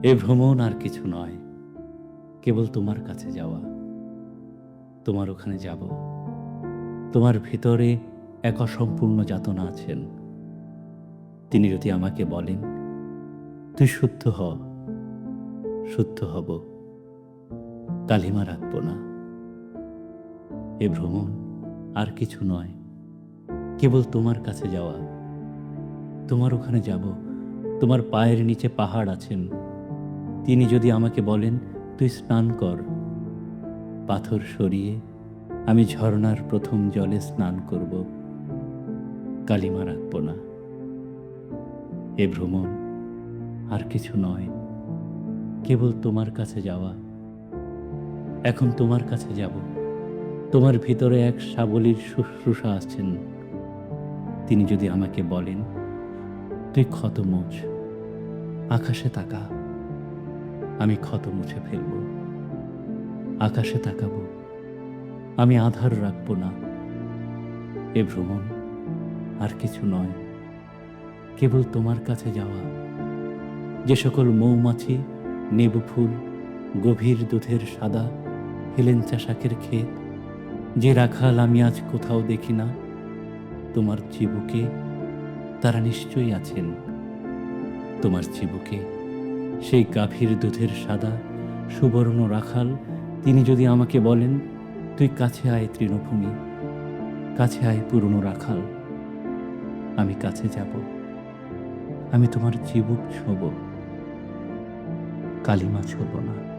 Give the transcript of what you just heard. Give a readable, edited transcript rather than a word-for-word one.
এ ভ্রমণ আর কিছু নয়, কেবল তোমার কাছে যাওয়া। তোমার ওখানে যাব। তোমার ভিতরে এক অসম্পূর্ণ যাতনা আছেন। তিনি যদি আমাকে বলেন, তুই শুদ্ধ হ, শুদ্ধ হব, কালিমা রাখব না। এ ভ্রমণ আর কিছু নয়, কেবল তোমার কাছে যাওয়া। তোমার ওখানে যাব। তোমার পায়ের নিচে পাহাড় আছেন। তিনি যদি আমাকে বলেন, তুই স্নান কর, পাথর সরিয়ে আমি ঝর্ণার প্রথম জলে স্নান করব, কালিমা রাখব না। এ ভ্রমণ আর কিছু নয়, কেবল তোমার কাছে যাওয়া। এখন তোমার কাছে যাব। তোমার ভিতরে এক সাবলীর শুশ্রূষা আছেন। তিনি যদি আমাকে বলেন, তুই ক্ষত মুছ, আকাশে তাকা, আমি ক্ষত মুছে ফেলব। আকাশে তাকাবো, আমি আধার রাখব না। এ ভ্রমণ আর কিছু নয়, কেবল তোমার কাছে যাওয়া। যে সকল মৌমাছি, নেবু ফুল, গভীর দুধের সাদা, হেলেঞ্চা শাকের ক্ষেত, যে রাখাল আমি আজ কোথাও দেখি না, তোমার চিবুকে তারা নিশ্চয়ই আছেন। তোমার চিবুকে সেই গাভীর দুধের সাদা সুবর্ণ রাখাল, তিনি যদি আমাকে বলেন, তুই কাছে আয় তৃণভূমি, কাছে আয় পুরনো রাখাল, আমি কাছে যাব। আমি তোমার চিবুক ছোঁব, কালিমা ছোঁব না।